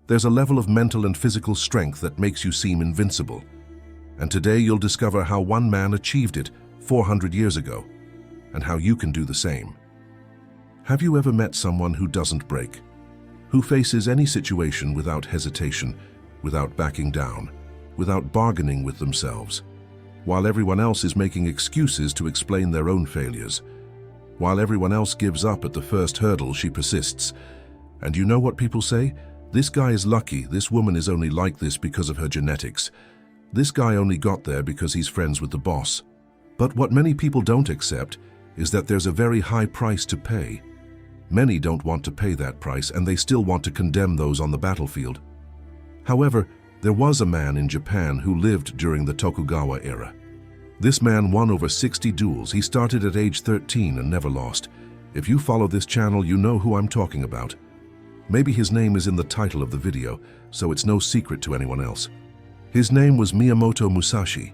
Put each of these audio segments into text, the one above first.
There's a level of mental and physical strength that makes you seem invincible. And today you'll discover how one man achieved it 400 years ago, and how you can do the same. Have you ever met someone who doesn't break? Who faces any situation without hesitation, without backing down, without bargaining with themselves, while everyone else is making excuses to explain their own failures? While everyone else gives up at the first hurdle, she persists. And you know what people say? This guy is lucky, this woman is only like this because of her genetics. This guy only got there because he's friends with the boss. But what many people don't accept is that there's a very high price to pay. Many don't want to pay that price, and they still want to condemn those on the battlefield. However, there was a man in Japan who lived during the Tokugawa era. This man won over 60 duels. He started at age 13 and never lost. If you follow this channel, you know who I'm talking about. Maybe his name is in the title of the video, so it's no secret to anyone else. His name was Miyamoto Musashi,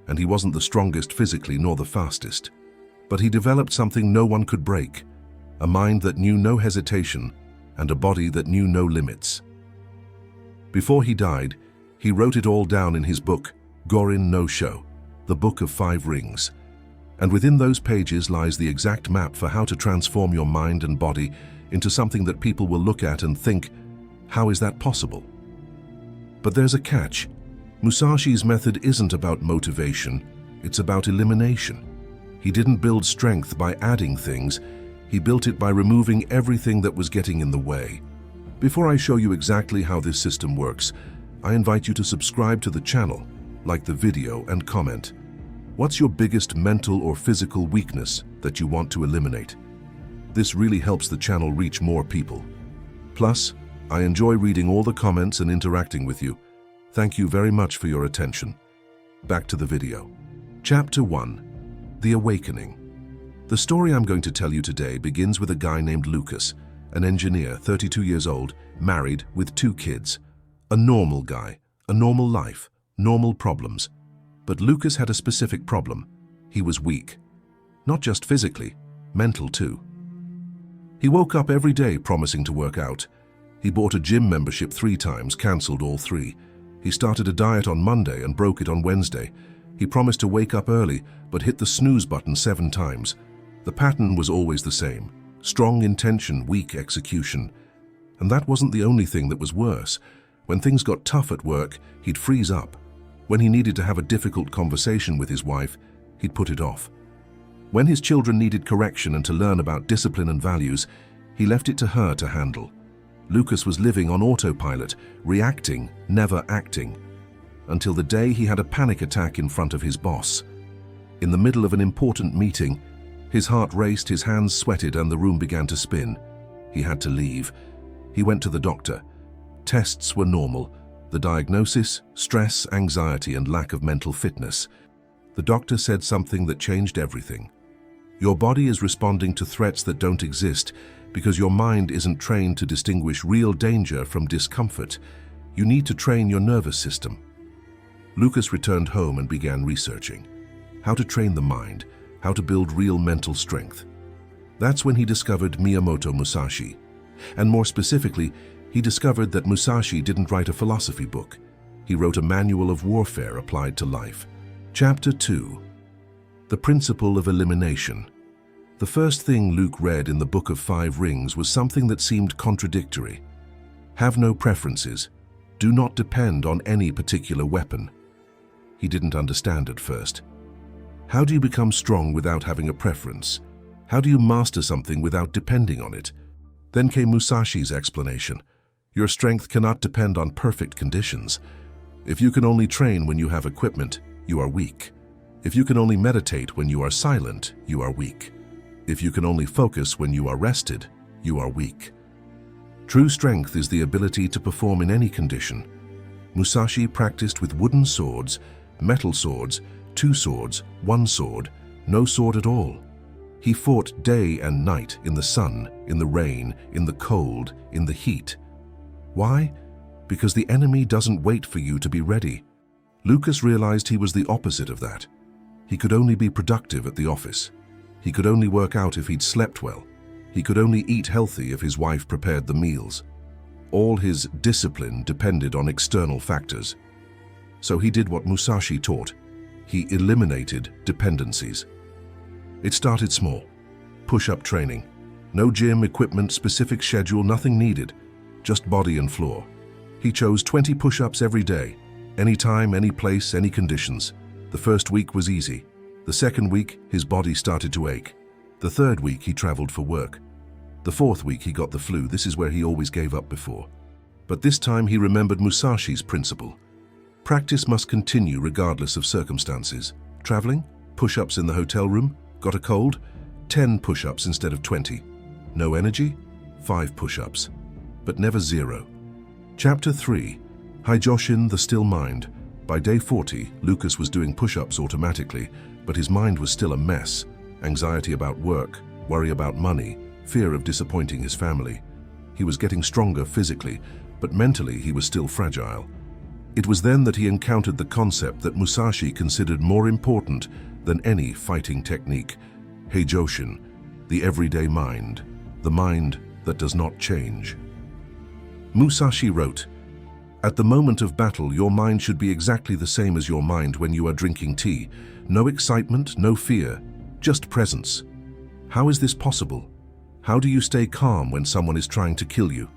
and he wasn't the strongest physically nor the fastest. But he developed something no one could break, a mind that knew no hesitation and a body that knew no limits. Before he died, he wrote it all down in his book, Gorin no Sho, the Book of 5 Rings. And within those pages lies the exact map for how to transform your mind and body into something that people will look at and think, how is that possible? But there's a catch. Musashi's method isn't about motivation, it's about elimination. He didn't build strength by adding things, he built it by removing everything that was getting in the way. Before I show you exactly how this system works, I invite you to subscribe to the channel, like the video, and comment. What's your biggest mental or physical weakness that you want to eliminate? This really helps the channel reach more people. Plus, I enjoy reading all the comments and interacting with you. Thank you very much for your attention. Back to the video. Chapter 1. The Awakening. The story I'm going to tell you today begins with a guy named Lucas, an engineer, 32 years old, married, with 2 kids. A normal guy, a normal life, normal problems. But Lucas had a specific problem. He was weak. Not just physically, mental too. He woke up every day promising to work out. He bought a gym membership 3 times, cancelled all 3. He started a diet on Monday and broke it on Wednesday. He promised to wake up early, but hit the snooze button 7 times. The pattern was always the same. Strong intention, weak execution. And that wasn't the only thing that was worse. When things got tough at work, he'd freeze up. When he needed to have a difficult conversation with his wife, he'd put it off. When his children needed correction and to learn about discipline and values, he left it to her to handle. Lucas was living on autopilot, reacting, never acting, until the day he had a panic attack in front of his boss. In the middle of an important meeting, his heart raced, his hands sweated, and the room began to spin. He had to leave. He went to the doctor. Tests were normal. The diagnosis: stress, anxiety, and lack of mental fitness. The doctor said something that changed everything. Your body is responding to threats that don't exist because your mind isn't trained to distinguish real danger from discomfort. You need to train your nervous system. Lucas returned home and began researching how to train the mind, how to build real mental strength. That's when he discovered Miyamoto Musashi. And more specifically, he discovered that Musashi didn't write a philosophy book. He wrote a manual of warfare applied to life. Chapter 2. The Principle of Elimination. The first thing Luke read in the Book of 5 Rings was something that seemed contradictory. Have no preferences. Do not depend on any particular weapon. He didn't understand at first. How do you become strong without having a preference? How do you master something without depending on it? Then came Musashi's explanation. Your strength cannot depend on perfect conditions. If you can only train when you have equipment, you are weak. If you can only meditate when you are silent, you are weak. If you can only focus when you are rested, you are weak. True strength is the ability to perform in any condition. Musashi practiced with wooden swords, metal swords, 2 swords, 1 sword, no sword at all. He fought day and night in the sun, in the rain, in the cold, in the heat. Why? Because the enemy doesn't wait for you to be ready. Lucas realized he was the opposite of that. He could only be productive at the office. He could only work out if he'd slept well. He could only eat healthy if his wife prepared the meals. All his discipline depended on external factors. So he did what Musashi taught. He eliminated dependencies. It started small. Push-up training. No gym, equipment, specific schedule, nothing needed. Just body and floor. He chose 20 push-ups every day. Any time, any place, any conditions. The first week was easy. The second week, his body started to ache. The third week, he traveled for work. The fourth week, he got the flu. This is where he always gave up before. But this time, he remembered Musashi's principle. Practice must continue regardless of circumstances. Traveling? Push-ups in the hotel room? Got a cold? 10 push-ups instead of 20. No energy? 5 push-ups. But never 0. Chapter 3. Haijoshin, the Still Mind. By day 40, Lucas was doing push-ups automatically, but his mind was still a mess. Anxiety about work, worry about money, fear of disappointing his family. He was getting stronger physically, but mentally he was still fragile. It was then that he encountered the concept that Musashi considered more important than any fighting technique. Haijoshin, the everyday mind, the mind that does not change. Musashi wrote, "At the moment of battle, your mind should be exactly the same as your mind when you are drinking tea. No excitement, no fear, just presence. How is this possible? How do you stay calm when someone is trying to kill you?"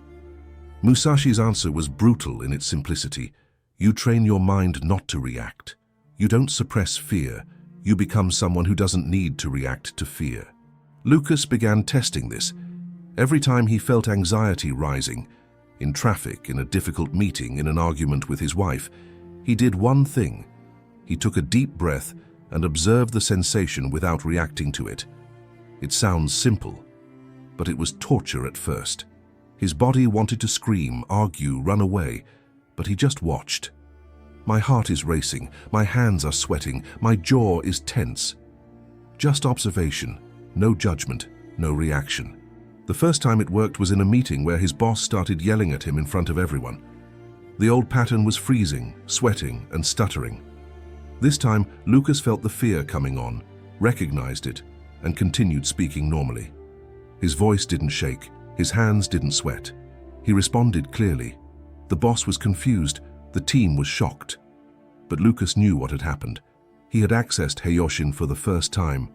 Musashi's answer was brutal in its simplicity. You train your mind not to react. You don't suppress fear. You become someone who doesn't need to react to fear. Lucas began testing this. Every time he felt anxiety rising, in traffic, in a difficult meeting, in an argument with his wife, he did one thing. He took a deep breath and observed the sensation without reacting to it. It sounds simple, but it was torture at first. His body wanted to scream, argue, run away, but he just watched. My heart is racing, my hands are sweating, my jaw is tense. Just observation, no judgment, no reaction. The first time it worked was in a meeting where his boss started yelling at him in front of everyone. The old pattern was freezing, sweating, and stuttering. This time, Lucas felt the fear coming on, recognized it, and continued speaking normally. His voice didn't shake, his hands didn't sweat. He responded clearly. The boss was confused, the team was shocked. But Lucas knew what had happened. He had accessed Haijoshin for the first time.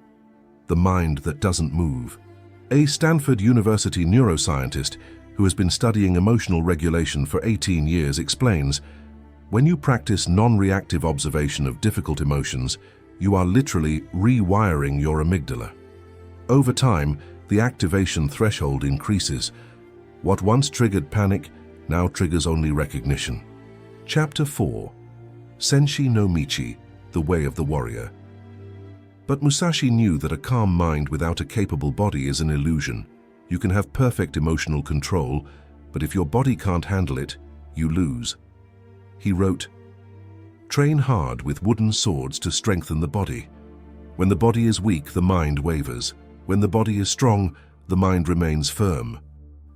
The mind that doesn't move. A Stanford University neuroscientist who has been studying emotional regulation for 18 years explains, when you practice non-reactive observation of difficult emotions, you are literally rewiring your amygdala. Over time, the activation threshold increases. What once triggered panic now triggers only recognition. Chapter 4. Senshi no Michi, the Way of the Warrior. But Musashi knew that a calm mind without a capable body is an illusion. You can have perfect emotional control, but if your body can't handle it, you lose. He wrote, "Train hard with wooden swords to strengthen the body. When the body is weak, the mind wavers. When the body is strong, the mind remains firm."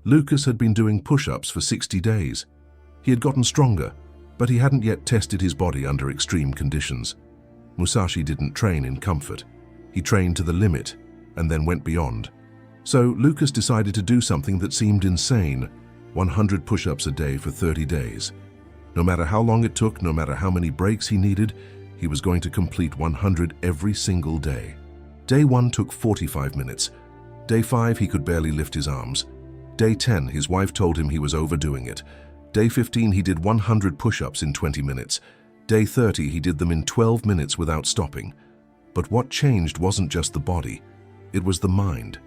Lucas had been doing push-ups for 60 days. He had gotten stronger, but he hadn't yet tested his body under extreme conditions. Musashi didn't train in comfort. He trained to the limit and then went beyond. So Lucas decided to do something that seemed insane, 100 push-ups a day for 30 days. No matter how long it took, no matter how many breaks he needed, he was going to complete 100 every single day. Day 1 took 45 minutes. Day 5, he could barely lift his arms. Day 10, his wife told him he was overdoing it. Day 15, he did 100 push-ups in 20 minutes. Day 30, he did them in 12 minutes without stopping. But what changed wasn't just the body, it was the mind.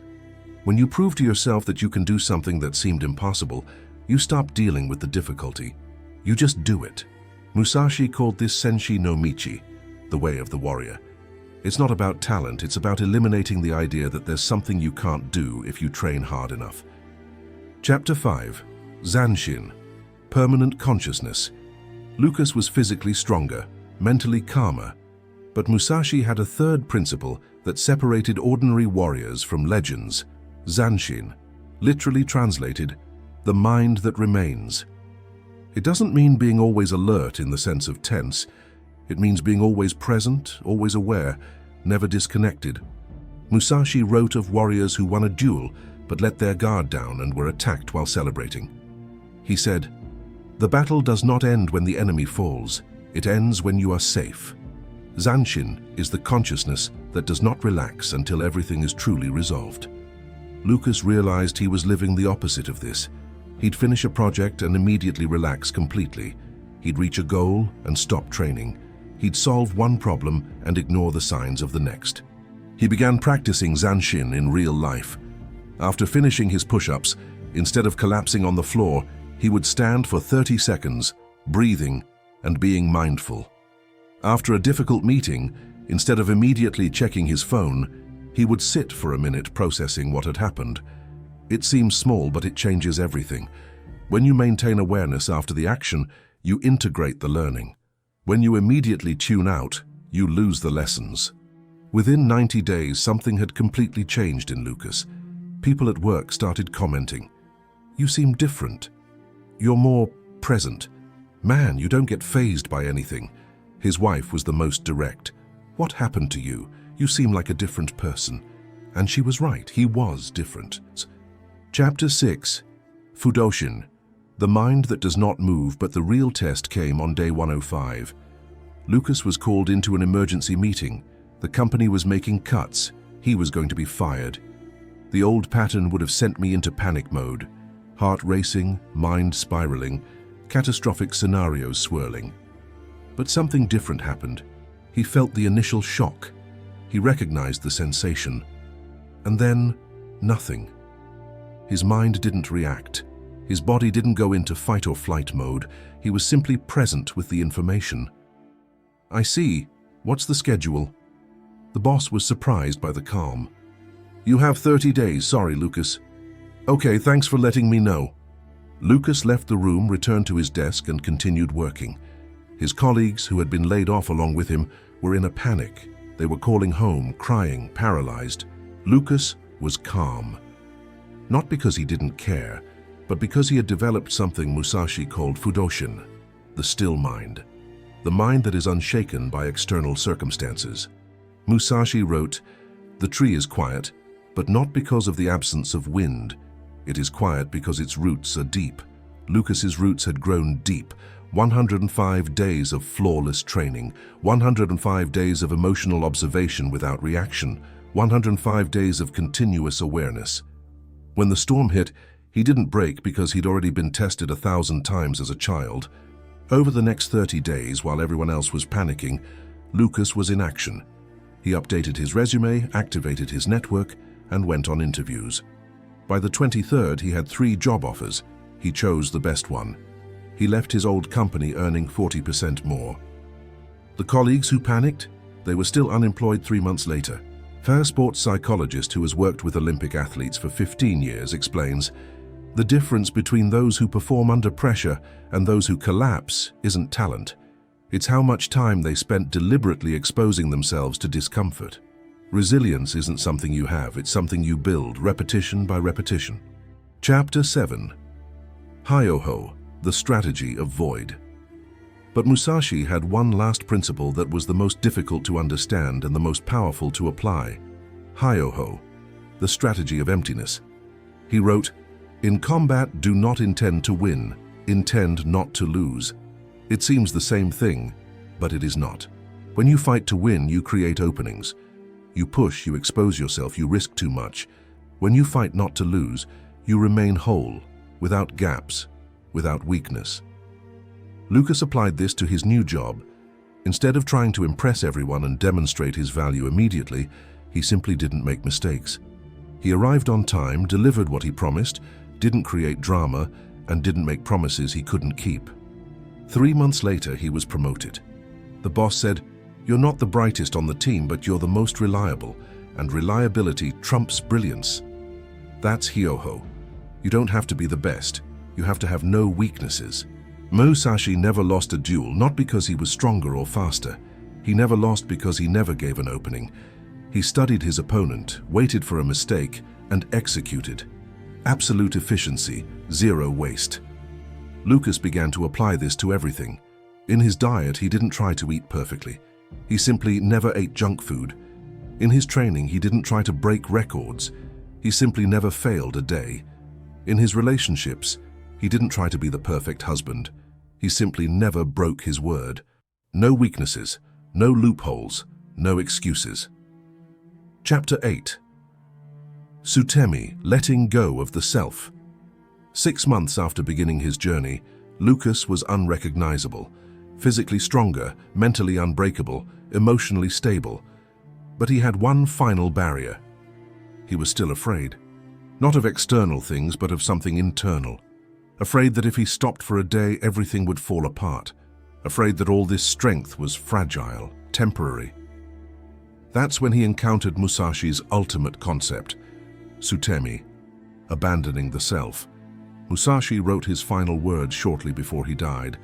When you prove to yourself that you can do something that seemed impossible, you stop dealing with the difficulty. You just do it. Musashi called this Senshi no Michi, the Way of the Warrior. It's not about talent, it's about eliminating the idea that there's something you can't do if you train hard enough. Chapter 5. Zanshin, Permanent Consciousness. Lucas was physically stronger, mentally calmer, but Musashi had a third principle that separated ordinary warriors from legends, Zanshin, literally translated, the mind that remains. It doesn't mean being always alert in the sense of tense. It means being always present, always aware, never disconnected. Musashi wrote of warriors who won a duel but let their guard down and were attacked while celebrating. He said, "The battle does not end when the enemy falls. It ends when you are safe." Zanshin is the consciousness that does not relax until everything is truly resolved. Lucas realized he was living the opposite of this. He'd finish a project and immediately relax completely. He'd reach a goal and stop training. He'd solve one problem and ignore the signs of the next. He began practicing Zanshin in real life. After finishing his push-ups, instead of collapsing on the floor, he would stand for 30 seconds, breathing and being mindful. After a difficult meeting, instead of immediately checking his phone, he would sit for a minute processing what had happened. It seems small, but it changes everything. When you maintain awareness after the action, you integrate the learning. When you immediately tune out, you lose the lessons. Within 90 days, something had completely changed in Lucas. People at work started commenting, "You seem different. You're more present. Man, you don't get fazed by anything." His wife was the most direct. "What happened to you? You seem like a different person." And she was right, he was different. Chapter 6. Fudoshin. The mind that does not move, but the real test came on day 105. Lucas was called into an emergency meeting. The company was making cuts. He was going to be fired. The old pattern would have sent me into panic mode. Heart racing, mind spiraling, catastrophic scenarios swirling. But something different happened. He felt the initial shock. He recognized the sensation. And then, nothing. His mind didn't react. His body didn't go into fight or flight mode. He was simply present with the information. "I see. What's the schedule?" The boss was surprised by the calm. "You have 30 days, sorry, Lucas." "Okay, thanks for letting me know." Lucas left the room, returned to his desk, and continued working. His colleagues, who had been laid off along with him, were in a panic. They were calling home, crying, paralyzed. Lucas was calm. Not because he didn't care, but because he had developed something Musashi called Fudoshin, the still mind. The mind that is unshaken by external circumstances. Musashi wrote, "The tree is quiet, but not because of the absence of wind. It is quiet because its roots are deep." Lucas's roots had grown deep. 105 days of flawless training, 105 days of emotional observation without reaction, 105 days of continuous awareness. When the storm hit, he didn't break because he'd already been tested 1,000 times as a child. Over the next 30 days, while everyone else was panicking, Lucas was in action. He updated his resume, activated his network, and went on interviews. By the 23rd, he had 3 job offers. He chose the best one. He left his old company earning 40% more. The colleagues who panicked, they were still unemployed 3 months later. A sports psychologist who has worked with Olympic athletes for 15 years explains, "The difference between those who perform under pressure and those who collapse isn't talent. It's how much time they spent deliberately exposing themselves to discomfort. Resilience isn't something you have, it's something you build repetition by repetition." Chapter 7. Hyoho, the strategy of void. But Musashi had one last principle that was the most difficult to understand and the most powerful to apply. Hyoho, the strategy of emptiness. He wrote, "In combat, do not intend to win, intend not to lose." It seems the same thing, but it is not. When you fight to win, you create openings. You push, you expose yourself, you risk too much. When you fight not to lose, you remain whole, without gaps, without weakness. Lucas applied this to his new job. Instead of trying to impress everyone and demonstrate his value immediately, he simply didn't make mistakes. He arrived on time, delivered what he promised, didn't create drama, and didn't make promises he couldn't keep. 3 months later, he was promoted. The boss said, "You're not the brightest on the team, but you're the most reliable, and reliability trumps brilliance." That's Hyoho. You don't have to be the best. You have to have no weaknesses. Musashi never lost a duel, not because he was stronger or faster. He never lost because he never gave an opening. He studied his opponent, waited for a mistake, and executed. Absolute efficiency, zero waste. Lucas began to apply this to everything. In his diet, he didn't try to eat perfectly. He simply never ate junk food. In his training, he didn't try to break records. He simply never failed a day. In his relationships, He didn't try to be the perfect husband. He simply never broke his word. No weaknesses, no loopholes, no excuses. Chapter 8. Sutemi, letting go of the self. 6 months after beginning his journey, Lucas was unrecognizable, physically stronger, mentally unbreakable, emotionally stable. But he had one final barrier. He was still afraid. Not of external things, but of something internal. Afraid that if he stopped for a day, everything would fall apart. Afraid that all this strength was fragile, temporary. That's when he encountered Musashi's ultimate concept, Sutemi, abandoning the self. Musashi wrote his final words shortly before he died.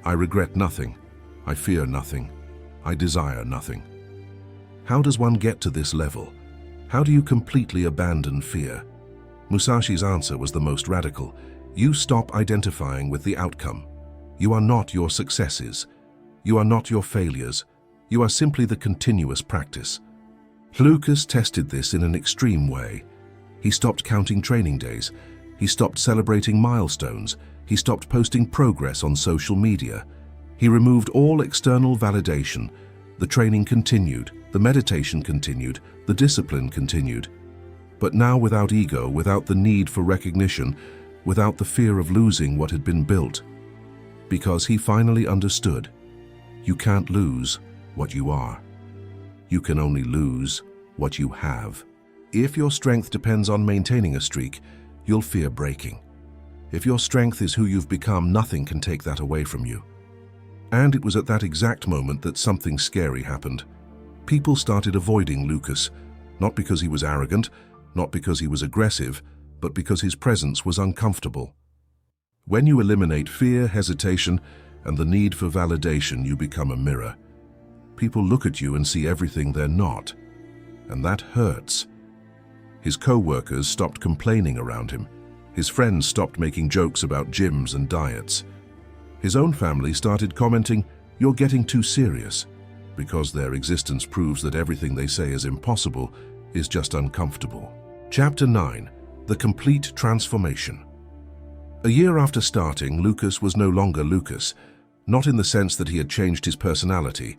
I regret nothing. I fear nothing. I desire nothing. How does one get to this level? How do you completely abandon fear? Musashi's answer was the most radical. You stop identifying with the outcome. You are not your successes. You are not your failures. You are simply the continuous practice. Lucas tested this in an extreme way. He stopped counting training days. He stopped celebrating milestones. He stopped posting progress on social media. He removed all external validation. The training continued, the meditation continued, the discipline continued. But now without ego, without the need for recognition, without the fear of losing what had been built. Because he finally understood, you can't lose what you are. You can only lose what you have. If your strength depends on maintaining a streak, you'll fear breaking. If your strength is who you've become, nothing can take that away from you. And it was at that exact moment that something scary happened. People started avoiding Lucas, not because he was arrogant, not because he was aggressive, but because his presence was uncomfortable. When you eliminate fear, hesitation, and the need for validation, you become a mirror. People look at you and see everything they're not, and that hurts. His co-workers stopped complaining around him. His friends stopped making jokes about gyms and diets. His own family started commenting, "You're getting too serious," because their existence proves that everything they say is impossible is just uncomfortable. Chapter 9. The Complete Transformation. A year after starting, Lucas was no longer Lucas, not in the sense that he had changed his personality,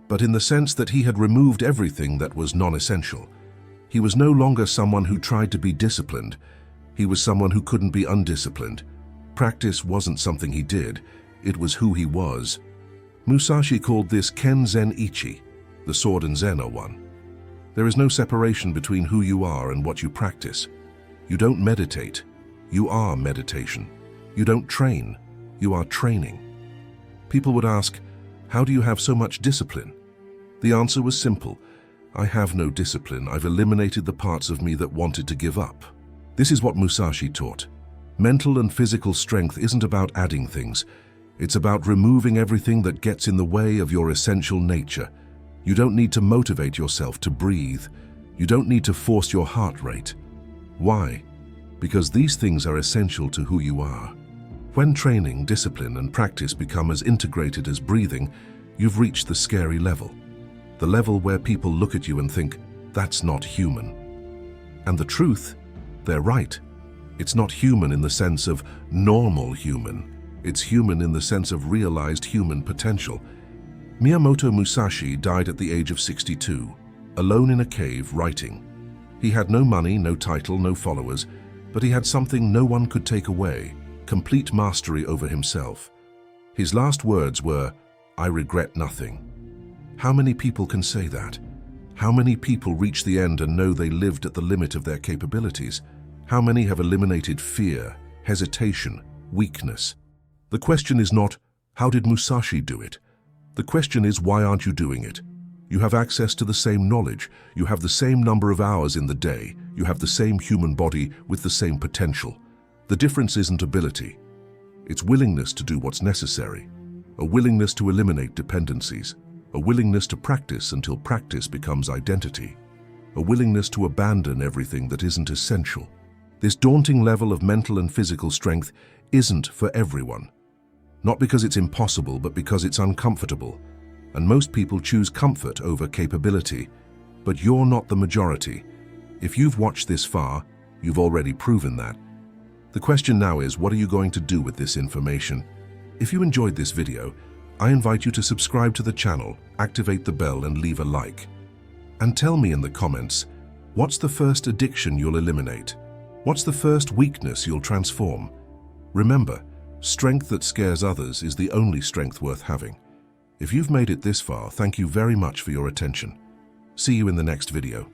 but in the sense that he had removed everything that was non-essential. He was no longer someone who tried to be disciplined. He was someone who couldn't be undisciplined. Practice wasn't something he did, it was who he was. Musashi called this Ken Zen Ichi, the sword and Zen are one. There is no separation between who you are and what you practice. You don't meditate, you are meditation. You don't train, you are training. People would ask, how do you have so much discipline? The answer was simple. I have no discipline. I've eliminated the parts of me that wanted to give up. This is what Musashi taught. Mental and physical strength isn't about adding things. It's about removing everything that gets in the way of your essential nature. You don't need to motivate yourself to breathe. You don't need to force your heart rate. Why? Because these things are essential to who you are. When training, discipline, and practice become as integrated as breathing, you've reached the scary level. The level where people look at you and think, that's not human. And the truth, they're right. It's not human in the sense of normal human. It's human in the sense of realized human potential. Miyamoto Musashi died at the age of 62, alone in a cave writing. He had no money, no title, no followers, but he had something no one could take away, complete mastery over himself. His last words were, I regret nothing. How many people can say that? How many people reach the end and know they lived at the limit of their capabilities? How many have eliminated fear, hesitation, weakness? The question is not, how did Musashi do it? The question is, why aren't you doing it? You have access to the same knowledge. You have the same number of hours in the day. You have the same human body with the same potential. The difference isn't ability. It's willingness to do what's necessary. A willingness to eliminate dependencies. A willingness to practice until practice becomes identity. A willingness to abandon everything that isn't essential. This daunting level of mental and physical strength isn't for everyone. Not because it's impossible, but because it's uncomfortable. And most people choose comfort over capability. But you're not the majority. If you've watched this far, you've already proven that. The question now is, what are you going to do with this information? If you enjoyed this video, I invite you to subscribe to the channel, activate the bell and leave a like. And tell me in the comments, what's the first addiction you'll eliminate? What's the first weakness you'll transform? Remember, strength that scares others is the only strength worth having. If you've made it this far, thank you very much for your attention. See you in the next video.